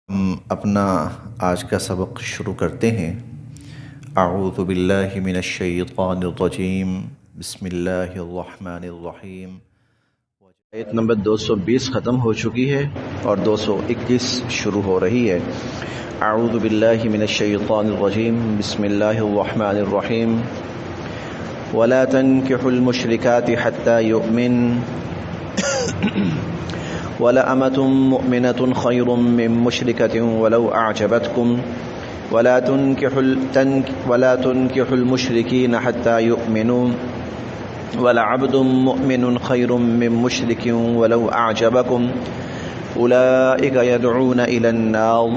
ہم اپنا آج کا سبق شروع کرتے ہیں۔ اعوذ باللہ من الشیطان الرجیم، بسم اللہ الرحمن الرحیم۔ آیت نمبر 220 ختم ہو چکی ہے اور 221 شروع ہو رہی ہے۔ اعوذ باللہ من الشیطان الرجیم، بسم اللہ الرحمن الرحیم۔ ولا تنكحوا المشركات حتى يؤمن وَلَأَمَةٌ مُؤْمِنَةٌ خَيْرٌ مِّن مُّشْرِكَةٍ وَلَوْ أَعْجَبَتْكُمْ وَلَا تُنكِحُوا الْمُشْرِكِينَ حَتَّى يُؤْمِنُوا وَلَعَبْدٌ مُّؤْمِنٌ خَيْرٌ مِّن مُّشْرِكٍ وَلَوْ أَعْجَبَكُمْ أُولَٰئِكَ يَدْعُونَ إِلَى النَّارِ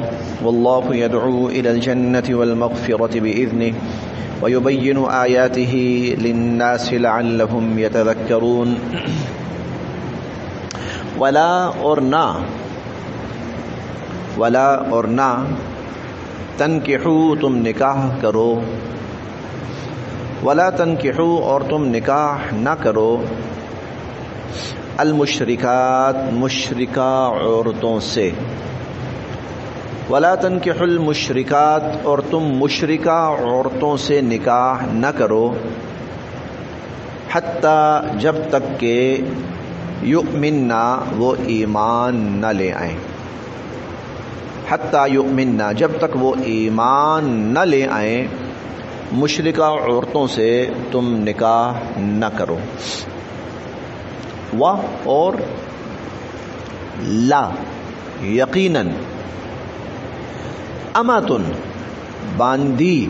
وَاللَّهُ يَدْعُو إِلَى الْجَنَّةِ وَالْمَغْفِرَةِ بِإِذْنِهِ وَيُبَيِّنُ آيَاتِهِ لِلنَّاسِ لَعَلَّهُمْ يَتَذَكَّرُونَ۔ ولا اور نہ تنکحو تم نکاح کرو، ولا تنکحو اور تم نکاح نہ کرو، المشرکات مشرکہ عورتوں سے، ولا تنکحو المشرکات اور تم مشرکہ عورتوں سے نکاح نہ کرو، حتیٰ جب تک کہ یؤمننا وہ ایمان نہ لے آئیں، حتیٰ یؤمننا جب تک وہ ایمان نہ لے آئیں، مشرکہ عورتوں سے تم نکاح نہ کرو۔ اور لا یقیناً، اماتن باندی،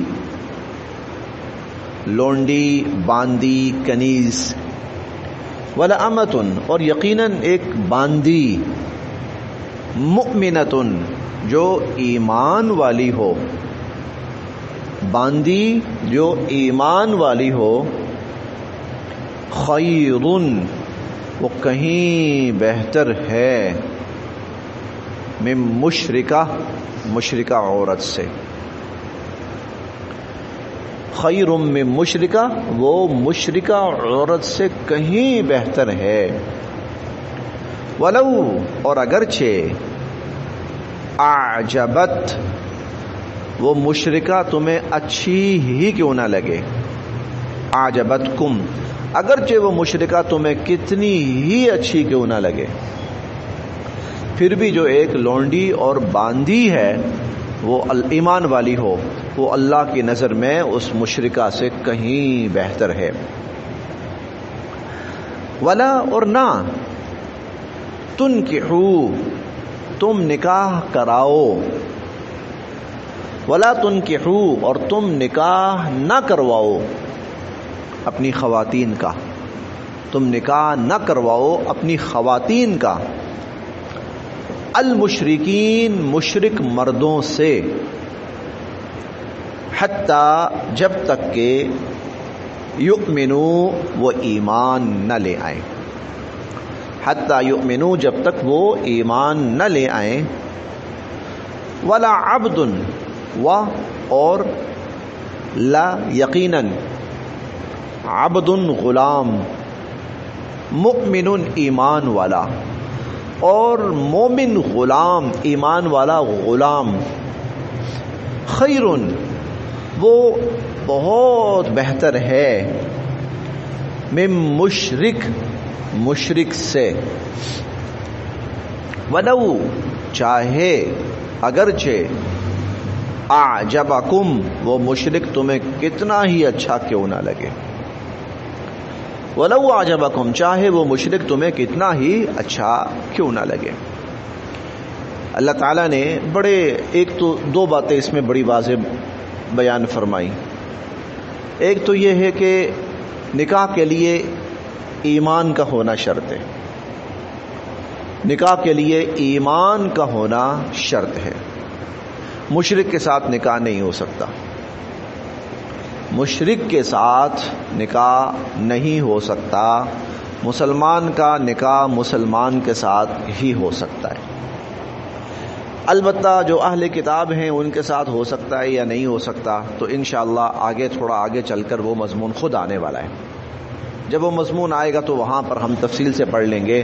لونڈی، باندی، کنیز، وَلَأَمَةٌ اور یقیناً ایک باندی، مُؤْمِنَةٌ جو ایمان والی ہو، باندی جو ایمان والی ہو، خیرٌ وہ کہیں بہتر ہے، من مشرکہ مشرکہ عورت سے، خیر من مشرکہ وہ مشرکہ عورت سے کہیں بہتر ہے، ولو اور اگرچہ اعجبت وہ مشرکہ تمہیں اچھی ہی کیوں نہ لگے، اعجبتکم اگرچہ وہ مشرکہ تمہیں کتنی ہی اچھی کیوں نہ لگے، پھر بھی جو ایک لونڈی اور باندی ہے وہ ایمان والی ہو، وہ اللہ کی نظر میں اس مشرکہ سے کہیں بہتر ہے۔ ولا اور نہ تنکحو تم نکاح کراؤ، ولا تنکحو اور تم نکاح نہ کرواؤ اپنی خواتین کا، تم نکاح نہ کرواؤ اپنی خواتین کا، المشرکین مشرک مردوں سے، حتیٰ جب تک کہ یؤمنو وہ ایمان نہ لے آئیں، حتیٰ یؤمنو جب تک وہ ایمان نہ لے آئیں، ولا عبد اور لا یقیناً عبد غلام، مؤمن ایمان والا، اور مومن غلام ایمان والا غلام، خیر وہ بہت بہتر ہے، من مشرک مشرک سے، ولو چاہے اگرچہ اعجبکم وہ مشرک تمہیں کتنا ہی اچھا کیوں نہ لگے، ولو اعجبکم چاہے وہ مشرک تمہیں کتنا ہی اچھا کیوں نہ لگے۔ اللہ تعالیٰ نے ایک تو دو باتیں اس میں بڑی واضح بیان فرمائی، ایک تو یہ ہے کہ نکاح کے لیے ایمان کا ہونا شرط ہے، نکاح کے لیے ایمان کا ہونا شرط ہے، مشرک کے ساتھ نکاح نہیں ہو سکتا، مشرک کے ساتھ نکاح نہیں ہو سکتا، مسلمان کا نکاح مسلمان کے ساتھ ہی ہو سکتا ہے، البتہ جو اہل کتاب ہیں ان کے ساتھ ہو سکتا ہے یا نہیں ہو سکتا تو انشاءاللہ تھوڑا آگے چل کر وہ مضمون خود آنے والا ہے۔ جب وہ مضمون آئے گا تو وہاں پر ہم تفصیل سے پڑھ لیں گے.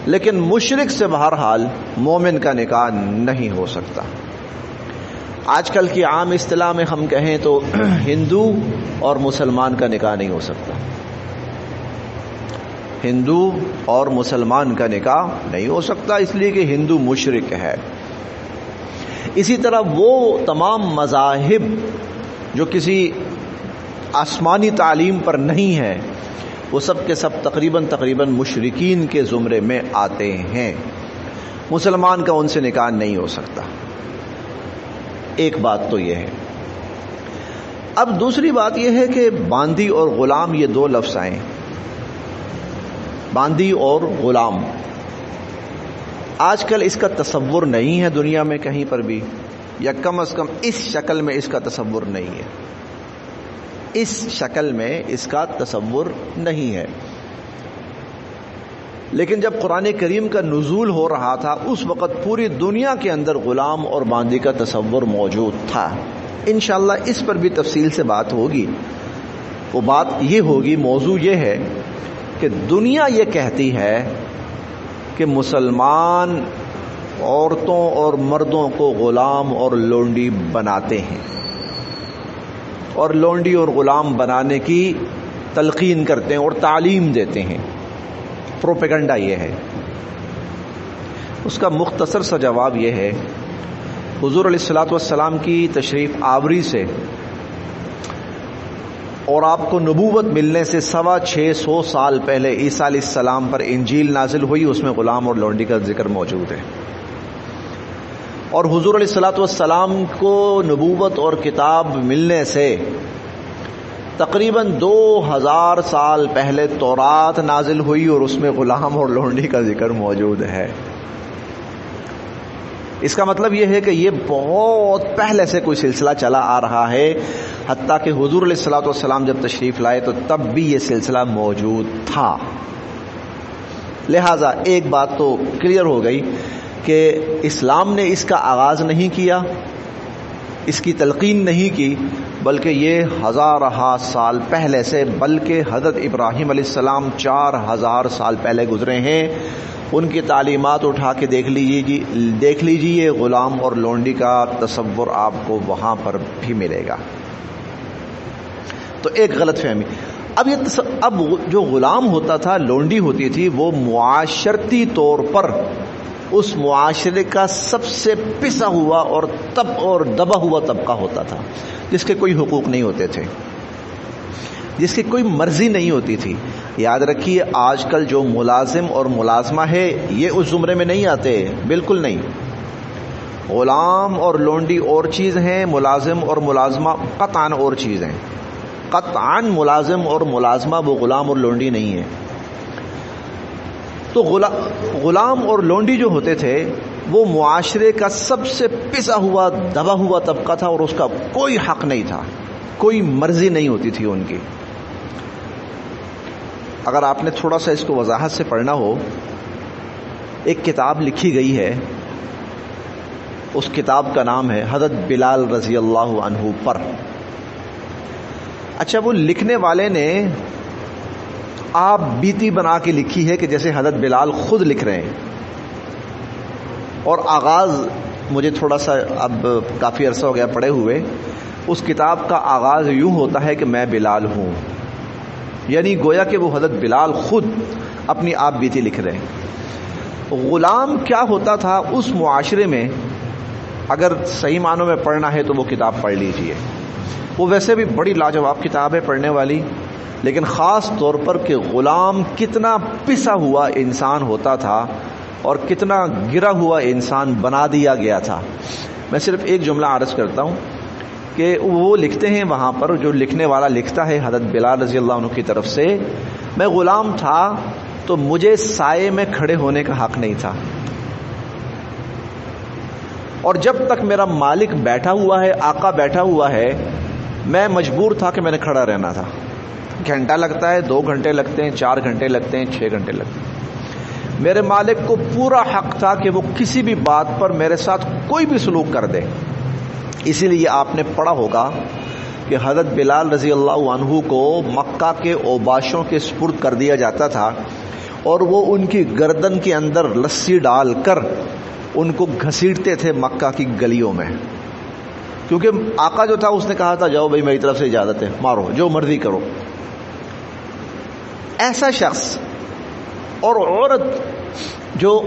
لیکن مشرک سے بہرحال مومن کا نکاح نہیں ہو سکتا. آج کل کی عام اصطلاح میں ہم کہیں تو ہندو اور مسلمان کا نکاح نہیں ہو سکتا. ہندو اور مسلمان کا نکاح نہیں ہو سکتا، اس لیے کہ ہندو مشرک ہے. اسی طرح وہ تمام مذاہب جو کسی آسمانی تعلیم پر نہیں ہے، وہ سب کے سب تقریباً مشرکین کے زمرے میں آتے ہیں. مسلمان کا ان سے نکاح نہیں ہو سکتا. ایک بات تو یہ ہے. اب دوسری بات یہ ہے کہ باندی اور غلام، یہ دو لفظ آئے، باندی اور غلام. آج کل اس کا تصور نہیں ہے دنیا میں کہیں پر بھی، یا کم از کم اس شکل میں اس کا تصور نہیں ہے. اس شکل میں اس کا تصور نہیں ہے. لیکن جب قرآن کریم کا نزول ہو رہا تھا اس وقت پوری دنیا کے اندر غلام اور باندی کا تصور موجود تھا. انشاءاللہ اس پر بھی تفصیل سے بات ہوگی. وہ بات یہ ہوگی، موضوع یہ ہے کہ دنیا یہ کہتی ہے کہ مسلمان عورتوں اور مردوں کو غلام اور لونڈی بناتے ہیں، اور لونڈی اور غلام بنانے کی تلقین کرتے ہیں اور تعلیم دیتے ہیں. پروپیگنڈا یہ ہے. اس کا مختصر سا جواب یہ ہے، حضور علیہ الصلوۃ والسلام کی تشریف آوری سے اور آپ کو نبوت ملنے سے 650 سال پہلے عیسیٰ علیہ السلام پر انجیل نازل ہوئی، اس میں غلام اور لونڈی کا ذکر موجود ہے. اور حضور علیہ الصلوۃ والسلام کو نبوت اور کتاب ملنے سے تقریباً 2000 سال پہلے تورات نازل ہوئی اور اس میں غلام اور لونڈی کا ذکر موجود ہے. اس کا مطلب یہ ہے کہ یہ بہت پہلے سے کوئی سلسلہ چلا آ رہا ہے، حتیٰ کہ حضور علیہ الصلوۃ والسلام جب تشریف لائے تو تب بھی یہ سلسلہ موجود تھا. لہذا ایک بات تو کلیئر ہو گئی کہ اسلام نے اس کا آغاز نہیں کیا، اس کی تلقین نہیں کی، بلکہ یہ ہزارہ سال پہلے سے، بلکہ حضرت ابراہیم علیہ السلام 4000 سال پہلے گزرے ہیں. ان کی تعلیمات اٹھا کے دیکھ لیجیے غلام اور لونڈی کا تصور آپ کو وہاں پر بھی ملے گا. تو ایک غلط فہمی. اب جو غلام ہوتا تھا، لونڈی ہوتی تھی، وہ معاشرتی طور پر اس معاشرے کا سب سے پسا ہوا اور دبا ہوا طبقہ ہوتا تھا، جس کے کوئی حقوق نہیں ہوتے تھے، جس کی کوئی مرضی نہیں ہوتی تھی. یاد رکھیے آج کل جو ملازم اور ملازمہ ہے یہ اس زمرے میں نہیں آتے، بالکل نہیں. غلام اور لونڈی اور چیز ہیں، ملازم اور ملازمہ قطعاً اور چیز ہیں. قطعاً ملازم اور ملازمہ وہ غلام اور لونڈی نہیں ہے. تو غلام اور لونڈی جو ہوتے تھے وہ معاشرے کا سب سے پسا ہوا دبا ہوا طبقہ تھا، اور اس کا کوئی حق نہیں تھا، کوئی مرضی نہیں ہوتی تھی ان کی. اگر آپ نے تھوڑا سا اس کو وضاحت سے پڑھنا ہو، ایک کتاب لکھی گئی ہے، اس کتاب کا نام ہے حضرت بلال رضی اللہ عنہ پر. اچھا، وہ لکھنے والے نے آپ بیتی بنا کے لکھی ہے کہ جیسے حضرت بلال خود لکھ رہے ہیں. اور آغاز مجھے تھوڑا سا اب کافی عرصہ ہو گیا پڑھے ہوئے، اس کتاب کا آغاز یوں ہوتا ہے کہ میں بلال ہوں، یعنی گویا کہ وہ حضرت بلال خود اپنی آپ بیتی لکھ رہے ہیں. غلام کیا ہوتا تھا اس معاشرے میں، اگر صحیح معنوں میں پڑھنا ہے تو وہ کتاب پڑھ لیجئے. وہ ویسے بھی بڑی لاجواب کتاب ہے پڑھنے والی، لیکن خاص طور پر کہ غلام کتنا پسا ہوا انسان ہوتا تھا اور کتنا گرا ہوا انسان بنا دیا گیا تھا. میں صرف ایک جملہ عرض کرتا ہوں کہ وہ لکھتے ہیں وہاں پر، جو لکھنے والا لکھتا ہے حضرت بلال رضی اللہ عنہ کی طرف سے، میں غلام تھا تو مجھے سائے میں کھڑے ہونے کا حق نہیں تھا، اور جب تک میرا مالک بیٹھا ہوا ہے، آقا بیٹھا ہوا ہے، میں مجبور تھا کہ میں نے کھڑا رہنا تھا. گھنٹہ لگتا ہے، 2 گھنٹے لگتے ہیں، 4 گھنٹے لگتے ہیں، 6 گھنٹے لگتے ہیں. میرے مالک کو پورا حق تھا کہ وہ کسی بھی بات پر میرے ساتھ کوئی بھی سلوک کر دے. اسی لیے آپ نے پڑھا ہوگا کہ حضرت بلال رضی اللہ عنہ کو مکہ کے اوباشوں کے سپرد کر دیا جاتا تھا اور وہ ان کی گردن کے اندر لسی ڈال کر ان کو گھسیٹتے تھے مکہ کی گلیوں میں، کیونکہ آقا جو تھا اس نے کہا تھا جاؤ بھائی میری طرف سے اجازت ہے، مارو جو مرضی کرو۔ ایسا شخص اور عورت جو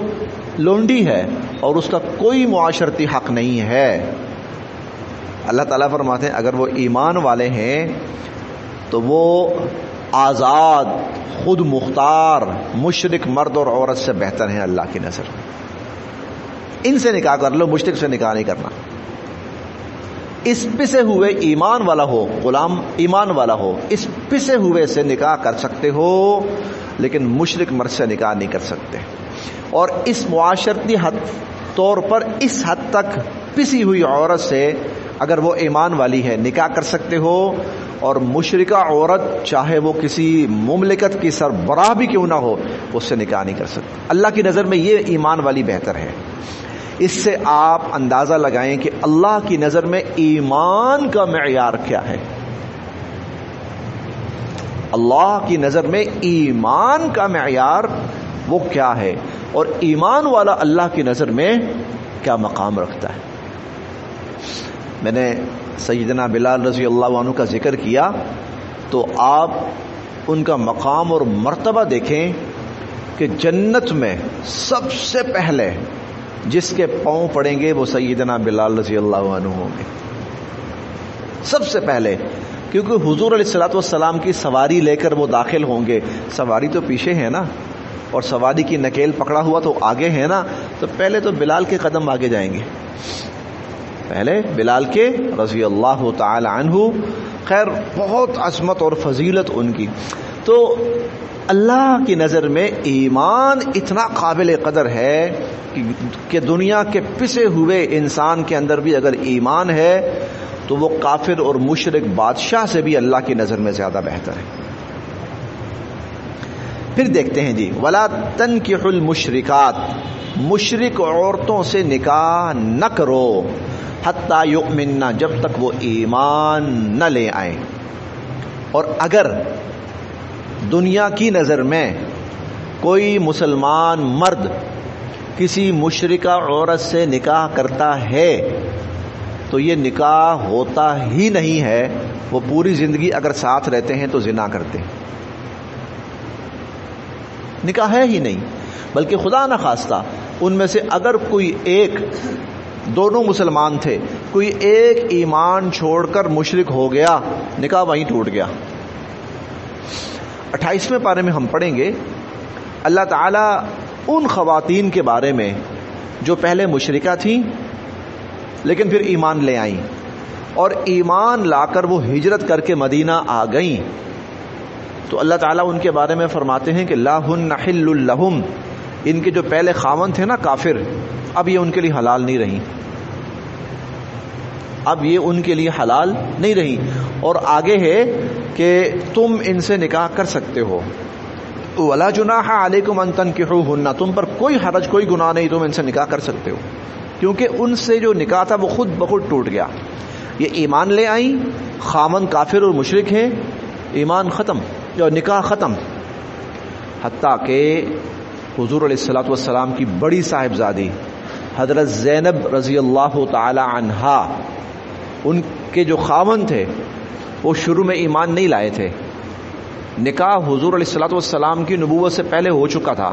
لونڈی ہے اور اس کا کوئی معاشرتی حق نہیں ہے، اللہ تعالیٰ فرماتے ہیں اگر وہ ایمان والے ہیں تو وہ آزاد، خود مختار، مشرک مرد اور عورت سے بہتر ہیں اللہ کی نظر۔ ان سے نکاح کر لو، مشرک سے نکاح نہیں کرنا۔ اس پسے ہوئے ایمان والا ہو، غلام ایمان والا ہو، اس پسے ہوئے سے نکاح کر سکتے ہو، لیکن مشرک مرد سے نکاح نہیں کر سکتے۔ اور اس معاشرتی طور پر اس حد تک پسی ہوئی عورت سے اگر وہ ایمان والی ہے نکاح کر سکتے ہو، اور مشرکہ عورت چاہے وہ کسی مملکت کی سربراہ بھی کیوں نہ ہو اس سے نکاح نہیں کر سکتے۔ اللہ کی نظر میں یہ ایمان والی بہتر ہے۔ اس سے آپ اندازہ لگائیں کہ اللہ کی نظر میں ایمان کا معیار کیا ہے، اللہ کی نظر میں ایمان کا معیار وہ کیا ہے، اور ایمان والا اللہ کی نظر میں کیا مقام رکھتا ہے۔ میں نے سیدنا بلال رضی اللہ عنہ کا ذکر کیا تو آپ ان کا مقام اور مرتبہ دیکھیں کہ جنت میں سب سے پہلے جس کے پاؤں پڑیں گے وہ سیدنا بلال رضی اللہ عنہ ہوں گے، سب سے پہلے، کیونکہ حضور علیہ الصلوۃ والسلام کی سواری لے کر وہ داخل ہوں گے۔ سواری تو پیچھے ہے نا، اور سواری کی نکیل پکڑا ہوا تو آگے ہے نا، تو پہلے تو بلال کے قدم آگے جائیں گے، پہلے بلال کے رضی اللہ تعالی عنہ۔ خیر بہت عظمت اور فضیلت ان کی۔ تو اللہ کی نظر میں ایمان اتنا قابل قدر ہے کہ دنیا کے پسے ہوئے انسان کے اندر بھی اگر ایمان ہے تو وہ کافر اور مشرک بادشاہ سے بھی اللہ کی نظر میں زیادہ بہتر ہے۔ پھر دیکھتے ہیں جی، وَلَا تَنْكِحُ الْمُشْرِكَاتِ، مشرک عورتوں سے نکاح نہ کرو، حَتَّى يُؤْمِنَّ، جب تک وہ ایمان نہ لے آئیں۔ اور اگر دنیا کی نظر میں کوئی مسلمان مرد کسی مشرکہ عورت سے نکاح کرتا ہے تو یہ نکاح ہوتا ہی نہیں ہے، وہ پوری زندگی اگر ساتھ رہتے ہیں تو زنا کرتے ہیں، نکاح ہے ہی نہیں۔ بلکہ خدا نہ خواستہ ان میں سے اگر کوئی ایک، دونوں مسلمان تھے، کوئی ایک ایمان چھوڑ کر مشرک ہو گیا، نکاح وہیں ٹوٹ گیا۔ 28ویں پارے میں ہم پڑھیں گے اللہ تعالیٰ ان خواتین کے بارے میں جو پہلے مشرکہ تھیں لیکن پھر ایمان لے آئیں، اور ایمان لا کر وہ ہجرت کر کے مدینہ آ گئیں، تو اللہ تعالیٰ ان کے بارے میں فرماتے ہیں کہ لا ہن حل لہم، ان کے جو پہلے خاوند تھے نا کافر، اب یہ ان کے لیے حلال نہیں رہی، اب یہ ان کے لیے حلال نہیں رہی۔ اور آگے ہے کہ تم ان سے نکاح کر سکتے ہو، وَلَا جُنَاحَ عَلَيْكُمْ أَن تَنْكِحُوهُنَّ، تم پر کوئی حرج، کوئی گناہ نہیں، تم ان سے نکاح کر سکتے ہو، کیونکہ ان سے جو نکاح تھا وہ خود بخود ٹوٹ گیا۔ یہ ایمان لے آئیں، خامن کافر اور مشرک ہیں، ایمان ختم، جو نکاح ختم، حتیٰ کہ حضور علیہ الصلوۃ والسلام کی بڑی صاحبزادی حضرت زینب رضی اللہ تعالی عنہا، ان کے جو خاوند تھے وہ شروع میں ایمان نہیں لائے تھے، نکاح حضور علیہ الصلوۃ والسلام کی نبوت سے پہلے ہو چکا تھا۔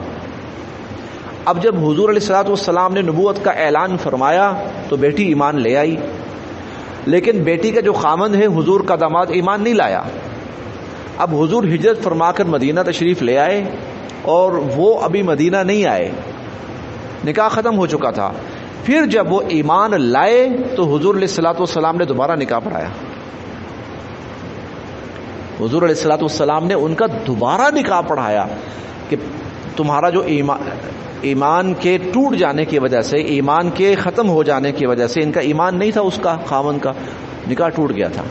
اب جب حضور علیہ الصلوۃ والسلام نے نبوت کا اعلان فرمایا تو بیٹی ایمان لے آئی، لیکن بیٹی کا جو خاوند ہے حضور کا داماد ایمان نہیں لایا۔ اب حضور ہجرت فرما کر مدینہ تشریف لے آئے اور وہ ابھی مدینہ نہیں آئے، نکاح ختم ہو چکا تھا۔ پھر جب وہ ایمان لائے تو حضور علیہ الصلوۃ والسلام نے دوبارہ نکاح پڑھایا، حضور علیہ الصلوۃ والسلام نے ان کا دوبارہ نکاح پڑھایا کہ تمہارا جو ایمان کے ٹوٹ جانے کی وجہ سے، ایمان کے ختم ہو جانے کی وجہ سے، ان کا ایمان نہیں تھا، اس کا خاوند کا نکاح ٹوٹ گیا تھا۔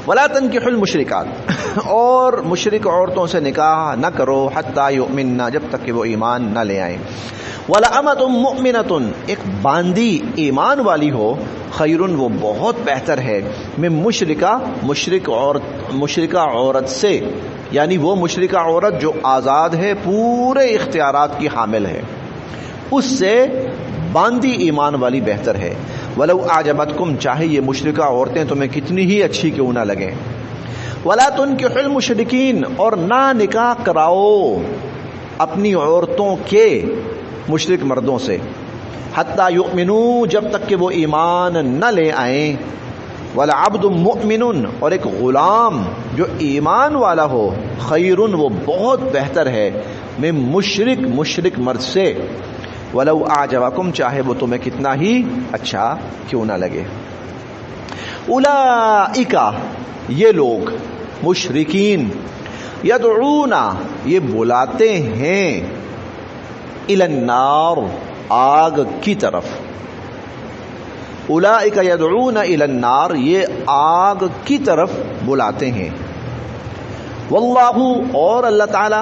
وَلَا تَنْكِحُوا الْمُشْرِكَاتِ، اور مشرک عورتوں سے نکاح نہ کرو، حَتَّى يُؤْمِنَّ، جب تک کہ وہ ایمان نہ لے آئیں۔ وَلَأَمَةٌ مُؤْمِنَةٌ ایک باندی ایمان والی ہو خیرٌ وہ بہت بہتر ہے من مشرکہ عورت سے، یعنی وہ مشرکہ عورت جو آزاد ہے، پورے اختیارات کی حامل ہے، اس سے باندی ایمان والی بہتر ہے۔ وَلَوْ أَعْجَبَتْكُمْ چاہے یہ مشرکہ عورتیں تمہیں کتنی ہی اچھی کیوں نہ لگیں۔ وَلَا تُنْكِحُوا الْمُشْرِكِينَ اور نہ نکاح کراؤ اپنی عورتوں کے مشرک مردوں سے، حتیٰ یؤمنوا جب تک کہ وہ ایمان نہ لے آئیں، وَلَعَبْدٌ مُؤْمِنٌ اور ایک غلام جو ایمان والا ہو خیرٌ وہ بہت بہتر ہے من مشرک مرد سے، وَلَوْ أَعْجَبَكُمْ چاہے وہ تمہیں کتنا ہی اچھا کیوں نہ لگے۔ اولئک یہ لوگ مشرکین، یدعون یہ بلاتے ہیں، الی النار آگ کی طرف، اولئک یدعون الی النار یہ آگ کی طرف بلاتے ہیں، واللہ اور اللہ تعالی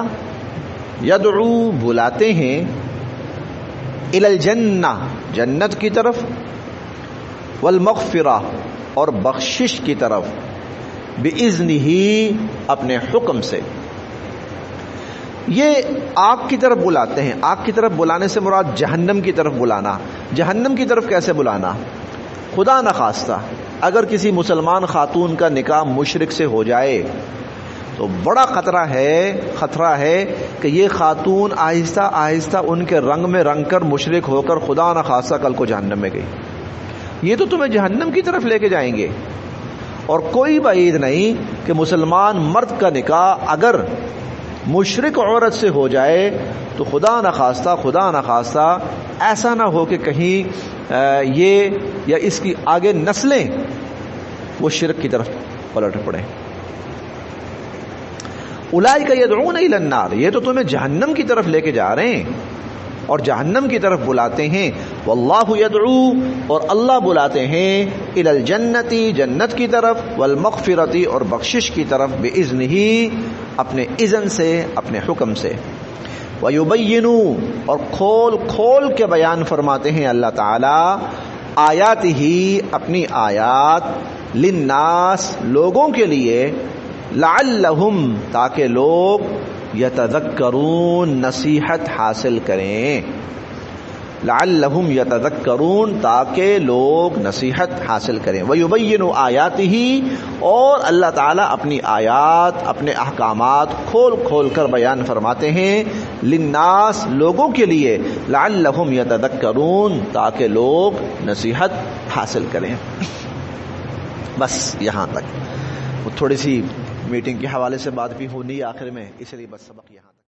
یدعو بلاتے ہیں، الی الجنہ جنت کی طرف، والمغفرہ اور بخشش کی طرف، بِإِذْنِهِ اپنے حکم سے۔ یہ آگ کی طرف بلاتے ہیں، آگ کی طرف بلانے سے مراد جہنم کی طرف بلانا۔ جہنم کی طرف کیسے بلانا؟ خدا نخواستہ اگر کسی مسلمان خاتون کا نکاح مشرک سے ہو جائے تو بڑا خطرہ ہے کہ یہ خاتون آہستہ آہستہ ان کے رنگ میں رنگ کر مشرک ہو کر خدا نخواستہ کل کو جہنم میں گئی۔ یہ تو تمہیں جہنم کی طرف لے کے جائیں گے۔ اور کوئی بعید نہیں کہ مسلمان مرد کا نکاح اگر مشرک عورت سے ہو جائے تو خدا نخواستہ ایسا نہ ہو کہ کہیں یہ یا اس کی آگے نسلیں وہ شرک کی طرف پلٹ پڑیں۔ اولئک یدعون الی النار یہ تو تمہیں جہنم کی طرف لے کے جا رہے ہیں اور جہنم کی طرف بلاتے ہیں، واللہ یدعو اور اللہ بلاتے ہیں، الی الجنتی جنت کی طرف، والمغفرتی اور بخشش کی طرف، بِإِذْنِهِ اپنے اذن سے، اپنے حکم سے، وَيُبَيِّنُ اور کھول کے بیان فرماتے ہیں اللہ تعالی، آیاتہ اپنی آیات، للناس لوگوں کے لیے، لعلہم تاکہ لوگ یتذکرون نصیحت حاصل کریں، لعلہم یتذکرون تاکہ لوگ نصیحت حاصل کریں، ویبین آیاتہ اور اللہ تعالیٰ اپنی آیات اپنے احکامات کھول کر بیان فرماتے ہیں، للناس لوگوں کے لیے، لعلہم یتذکرون تاکہ لوگ نصیحت حاصل کریں۔ بس یہاں تک، وہ تھوڑی سی میٹنگ کے حوالے سے بات بھی ہونی آخر میں، اس لیے بس سبق یہاں تک۔